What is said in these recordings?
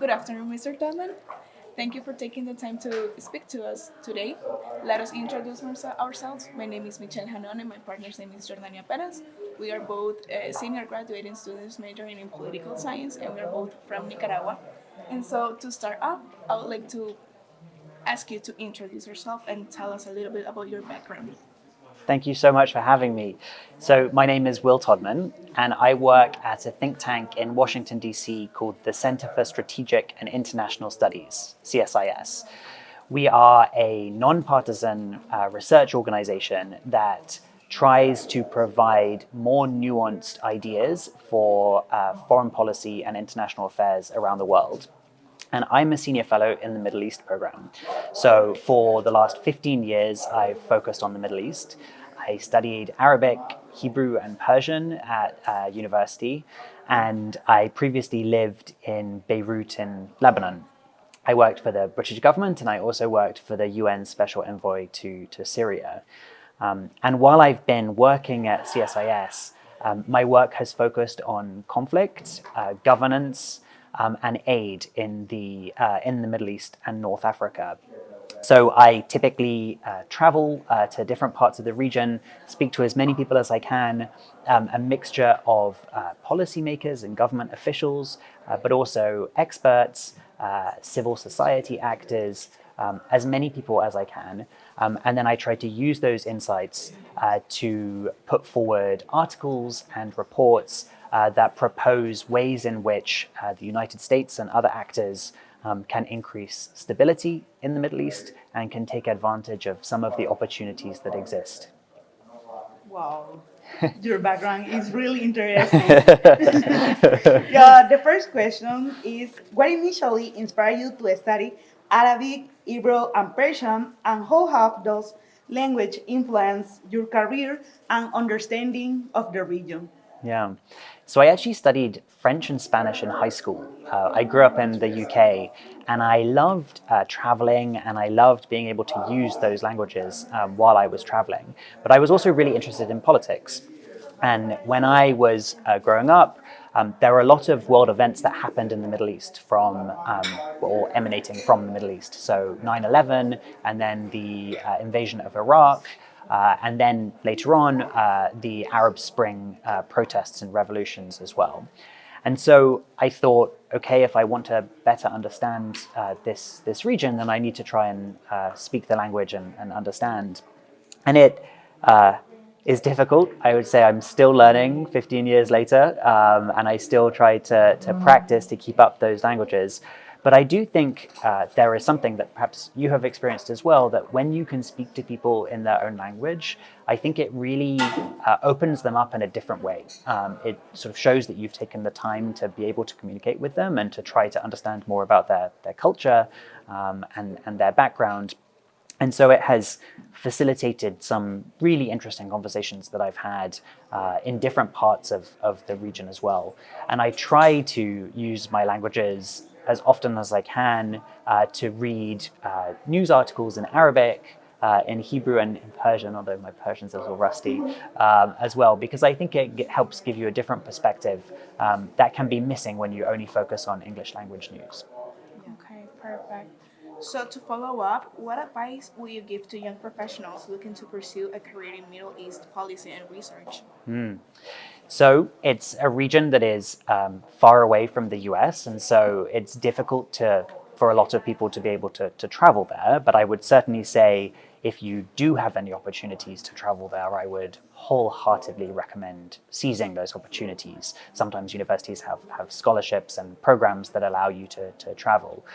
Good afternoon, Mr. Todman. Thank you for taking the time to speak to us today. Let us introduce ourselves. My name is Michelle Hanon and my partner's name is Jordania Perez. We are both senior graduating students majoring in political science and we are both from Nicaragua. And so to start off, I would like to ask you to introduce yourself and tell us a little bit about your background. Thank you so much for having me. So my name is Will Todman, and I work at a think tank in Washington, D.C. called the Center for Strategic and International Studies, CSIS. We are a nonpartisan research organization that tries to provide more nuanced ideas for foreign policy and international affairs around the world. And I'm a senior fellow in the Middle East program. So for the last 15 years, I've focused on the Middle East. I studied Arabic, Hebrew, and Persian at university, and I previously lived in Beirut in Lebanon. I worked for the British government, and I also worked for the UN Special Envoy to Syria. And while I've been working at CSIS, my work has focused on conflict, governance, and aid in the Middle East and North Africa. So I typically travel to different parts of the region, speak to as many people as I can, a mixture of policymakers and government officials, but also experts, civil society actors, as many people as I can. And then I try to use those insights to put forward articles and reports that propose ways in which the United States and other actors can increase stability in the Middle East and can take advantage of some of the opportunities that exist. Wow, your background is really interesting. The first question is, what initially inspired you to study Arabic, Hebrew, and Persian, and how have those languages influenced your career and understanding of the region? Yeah. So I actually studied French and Spanish in high school. I grew up in the UK and I loved traveling and I loved being able to use those languages while I was traveling. But I was also really interested in politics. And when I was growing up, there were a lot of world events that happened in the Middle East or emanating from the Middle East. So 9/11 and then the invasion of Iraq. And then later on, the Arab Spring protests and revolutions as well. And so I thought, okay, if I want to better understand this region, then I need to try and speak the language and understand. And it is difficult. I would say I'm still learning 15 years later, and I still try to practice to keep up those languages. But I do think there is something that perhaps you have experienced as well, that when you can speak to people in their own language, I think it really opens them up in a different way. It sort of shows that you've taken the time to be able to communicate with them and to try to understand more about their culture and their background. And so it has facilitated some really interesting conversations that I've had in different parts of the region as well. And I try to use my languages as often as I can to read news articles in Arabic, in Hebrew and in Persian, although my Persian's a little rusty as well, because I think it helps give you a different perspective that can be missing when you only focus on English language news. Okay, perfect. So to follow up, what advice will you give to young professionals looking to pursue a career in Middle East policy and research? So it's a region that is far away from the US, and so it's difficult for a lot of people to be able to travel there. But I would certainly say if you do have any opportunities to travel there, I would wholeheartedly recommend seizing those opportunities. Sometimes universities have scholarships and programs that allow you to travel.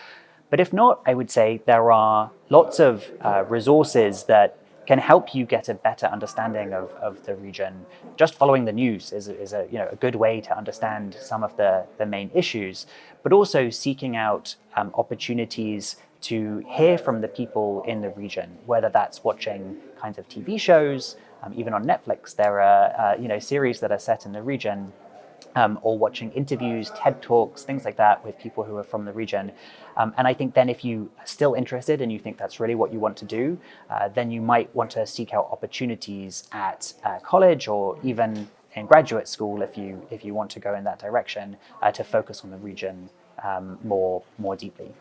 But if not, I would say there are lots of resources that can help you get a better understanding of the region. Just following the news is a good way to understand some of the main issues, but also seeking out opportunities to hear from the people in the region, whether that's watching kinds of TV shows, even on Netflix, there are series that are set in the region, or watching interviews, TED Talks, things like that with people who are from the region. And I think then if you are still interested and you think that's really what you want to do, then you might want to seek out opportunities at college or even in graduate school if you want to go in that direction to focus on the region more deeply.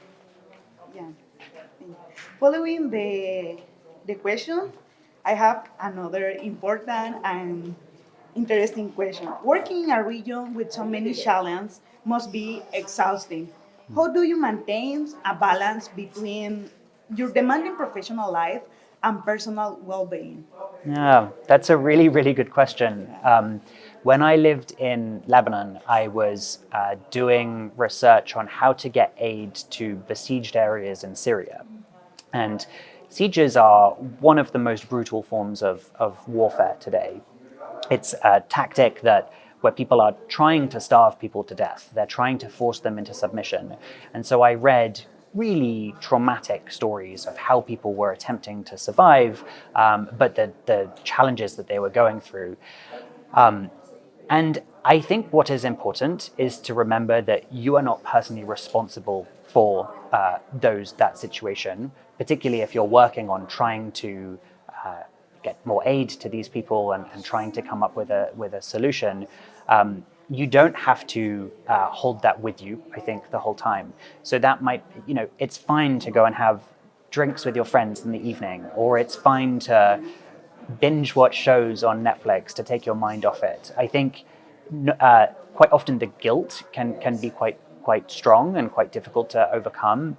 Yeah. Following the question, I have another important and interesting question. Working in a region with so many challenges must be exhausting. How do you maintain a balance between your demanding professional life and personal well-being? Yeah, that's a really, really good question. When I lived in Lebanon, I was doing research on how to get aid to besieged areas in Syria. And sieges are one of the most brutal forms of warfare today. It's a tactic where people are trying to starve people to death. They're trying to force them into submission. And so I read really traumatic stories of how people were attempting to survive, but the challenges that they were going through. And I think what is important is to remember that you are not personally responsible for that situation, particularly if you're working on trying to get more aid to these people and trying to come up with a solution. You don't have to hold that with you, I think, the whole time. So that might, it's fine to go and have drinks with your friends in the evening, or it's fine to binge watch shows on Netflix to take your mind off it. I think quite often the guilt can be quite strong and quite difficult to overcome.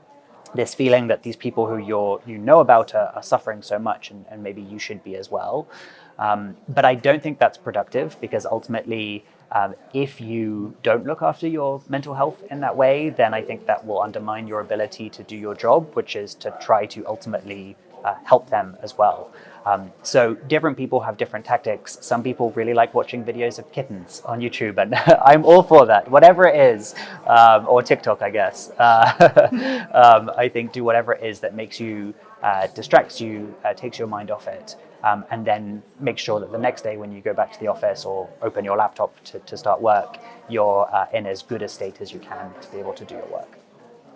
This feeling that these people who you know about are suffering so much, and maybe you should be as well. But I don't think that's productive, because ultimately, if you don't look after your mental health in that way, then I think that will undermine your ability to do your job, which is to try to ultimately help them as well. So different people have different tactics. Some people really like watching videos of kittens on YouTube, and I'm all for that, whatever it is, or TikTok, I guess. I think do whatever it is that makes you, distracts you, takes your mind off it, and then make sure that the next day when you go back to the office or open your laptop to start work, you're in as good a state as you can to be able to do your work.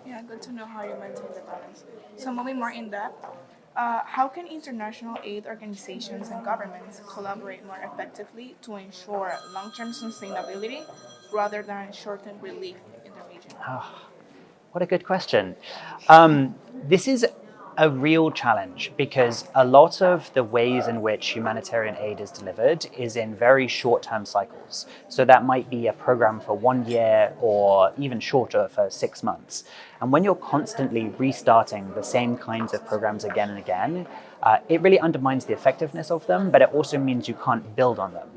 Yeah, good to know how you maintain the balance. So moving more in depth, how can international aid organizations and governments collaborate more effectively to ensure long-term sustainability rather than short-term relief in the region? What a good question. This is a real challenge, because a lot of the ways in which humanitarian aid is delivered is in very short-term cycles. So that might be a program for 1 year, or even shorter, for 6 months. And when you're constantly restarting the same kinds of programs again and again, it really undermines the effectiveness of them, but it also means you can't build on them.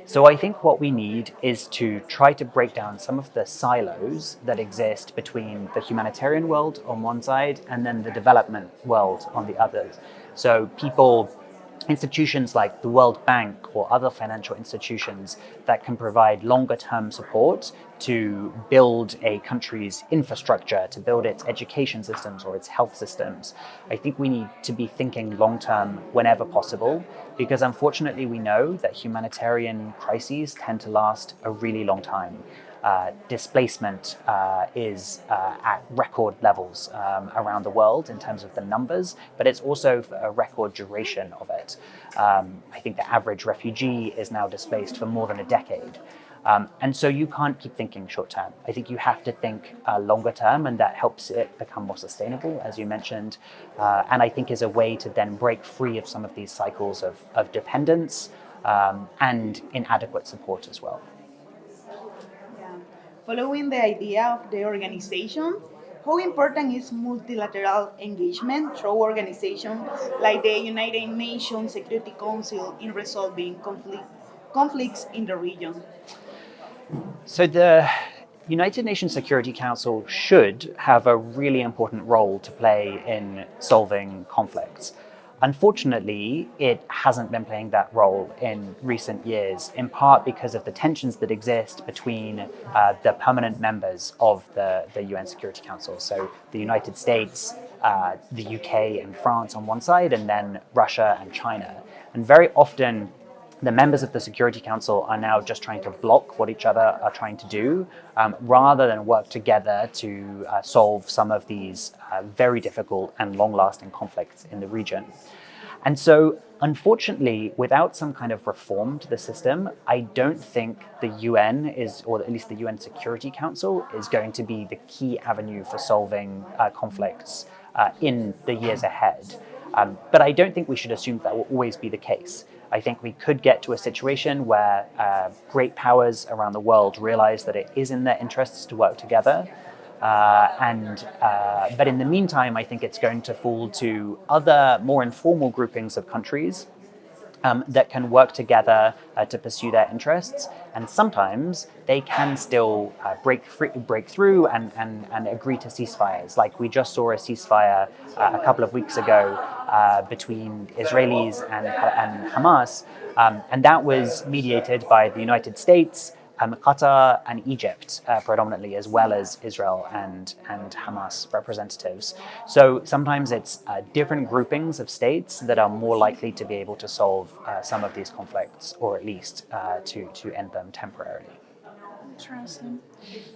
So I think what we need is to try to break down some of the silos that exist between the humanitarian world on one side and then the development world on the other. So institutions like the World Bank or other financial institutions that can provide longer term support to build a country's infrastructure, to build its education systems or its health systems. I think we need to be thinking long term whenever possible, because unfortunately we know that humanitarian crises tend to last a really long time. Displacement is at record levels around the world in terms of the numbers, but it's also a record duration of it. I think the average refugee is now displaced for more than a decade. And so you can't keep thinking short term. I think you have to think longer term, and that helps it become more sustainable, as you mentioned, and I think is a way to then break free of some of these cycles of dependence and inadequate support as well. Yeah. Following the idea of the organization, how important is multilateral engagement through organizations like the United Nations Security Council in resolving conflicts in the region? So the United Nations Security Council should have a really important role to play in solving conflicts. Unfortunately, it hasn't been playing that role in recent years, in part because of the tensions that exist between the permanent members of the UN Security Council. So the United States, the UK and France on one side, and then Russia and China. And very often, the members of the Security Council are now just trying to block what each other are trying to do, rather than work together to solve some of these very difficult and long-lasting conflicts in the region. And so, unfortunately, without some kind of reform to the system, I don't think the UN is, or at least the UN Security Council, is going to be the key avenue for solving conflicts in the years ahead. But I don't think we should assume that will always be the case. I think we could get to a situation where great powers around the world realize that it is in their interests to work together. But in the meantime, I think it's going to fall to other more informal groupings of countries that can work together to pursue their interests. And sometimes they can still break through and agree to ceasefires. Like we just saw a ceasefire a couple of weeks ago between Israelis and Hamas. And that was mediated by the United States, Qatar and Egypt predominantly, as well as Israel and Hamas representatives. So sometimes it's different groupings of states that are more likely to be able to solve some of these conflicts, or at least to end them temporarily. Interesting.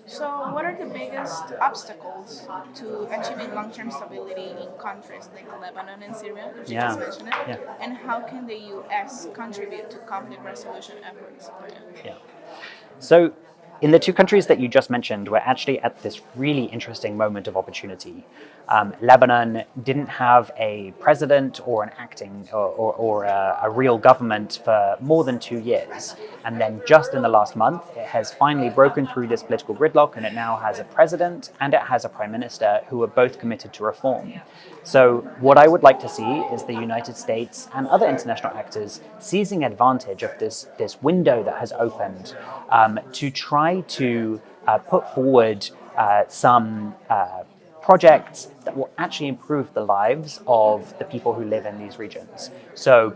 So, what are the biggest obstacles to achieving long-term stability in countries like Lebanon and Syria, which you just mentioned it? Yeah. And how can the U.S. contribute to conflict resolution efforts? Yeah. So, in the two countries that you just mentioned, we're actually at this really interesting moment of opportunity. Lebanon didn't have a president or an acting or a real government for more than 2 years. And then just in the last month, it has finally broken through this political gridlock, and it now has a president and it has a prime minister who are both committed to reform. So what I would like to see is the United States and other international actors seizing advantage of this window that has opened to try to put forward some projects that will actually improve the lives of the people who live in these regions. So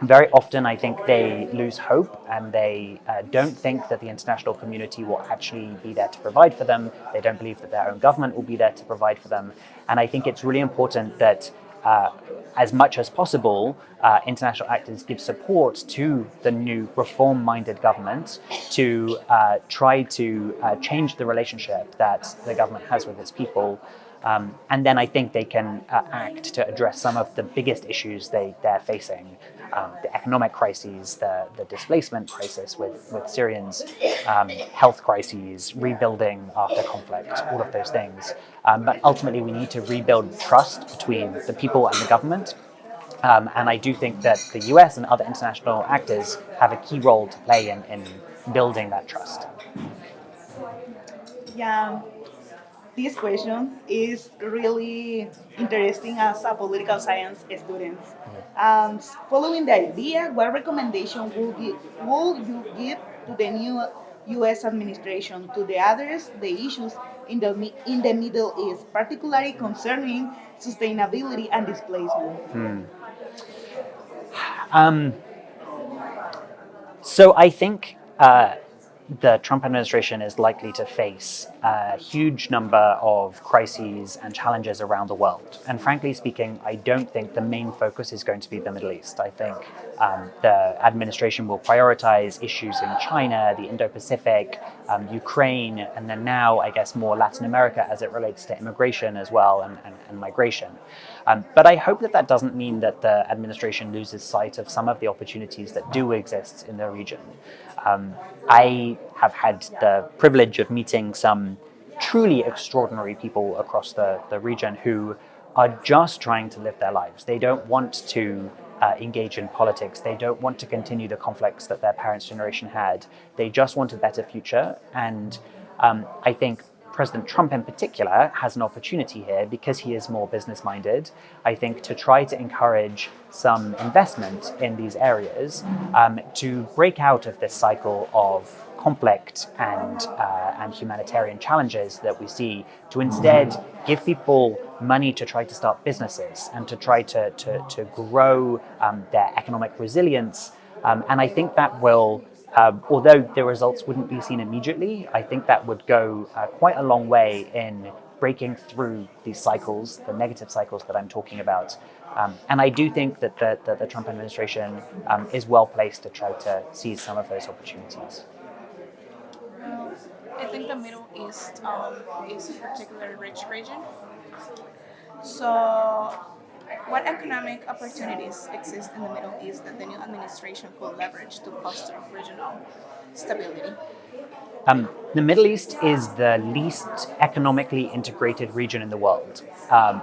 very often I think they lose hope and they don't think that the international community will actually be there to provide for them. They don't believe that their own government will be there to provide for them. And I think it's really important that as much as possible, international actors give support to the new reform-minded government to try to change the relationship that the government has with its people. And then I think they can act to address some of the biggest issues they're facing. The economic crises, the displacement crisis with Syrians, health crises, rebuilding after conflict, all of those things. But ultimately we need to rebuild trust between the people and the government. And I do think that the US and other international actors have a key role to play in building that trust. Yeah, this question is really interesting as a political science student. And following the idea, what recommendation will you give to the new U.S. administration to address the issues in the Middle East, particularly concerning sustainability and displacement? So I think the Trump administration is likely to face a huge number of crises and challenges around the world. And frankly speaking, I don't think the main focus is going to be the Middle East. I think the administration will prioritize issues in China, the Indo-Pacific, Ukraine, and then now, I guess, more Latin America as it relates to immigration as well and migration. But I hope that doesn't mean that the administration loses sight of some of the opportunities that do exist in the region. I have had the privilege of meeting some truly extraordinary people across the region who are just trying to live their lives. They don't want to engage in politics. They don't want to continue the conflicts that their parents' generation had. They just want a better future. And I think President Trump in particular has an opportunity here because he is more business-minded, I think, to try to encourage some investment in these areas to break out of this cycle of conflict and humanitarian challenges that we see, to instead give people money to try to start businesses and to try to grow their economic resilience. And I think that will, although the results wouldn't be seen immediately, I think that would go quite a long way in breaking through these cycles, the negative cycles that I'm talking about. And I do think that the Trump administration is well placed to try to seize some of those opportunities. Well, I think the Middle East is a particularly rich region. So What economic opportunities exist in the Middle East that the new administration could leverage to foster regional stability? The Middle East is the least economically integrated region in the world.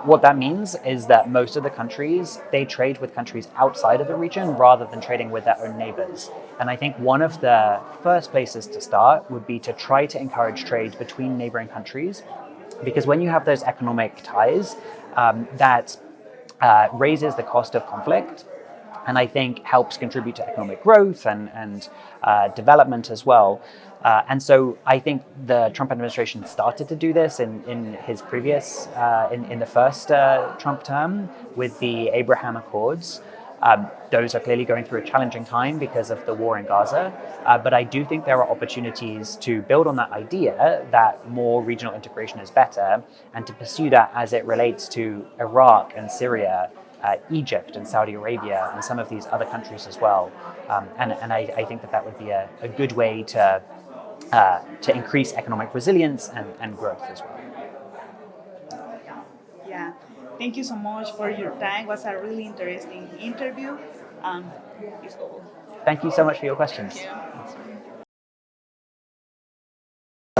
What that means is that most of the countries, they trade with countries outside of the region rather than trading with their own neighbors. And I think one of the first places to start would be to try to encourage trade between neighboring countries, because when you have those economic ties, that raises the cost of conflict, and I think helps contribute to economic growth and development as well. And so I think the Trump administration started to do this in his previous, in the first Trump term with the Abraham Accords. Those are clearly going through a challenging time because of the war in Gaza. But I do think there are opportunities to build on that idea that more regional integration is better, and to pursue that as it relates to Iraq and Syria, Egypt and Saudi Arabia, and some of these other countries as well. And I think that would be a good way to increase economic resilience and growth as well. Yeah. Thank you so much for your time. It was a really interesting interview. It's all. Thank you so much for your questions. Thank you.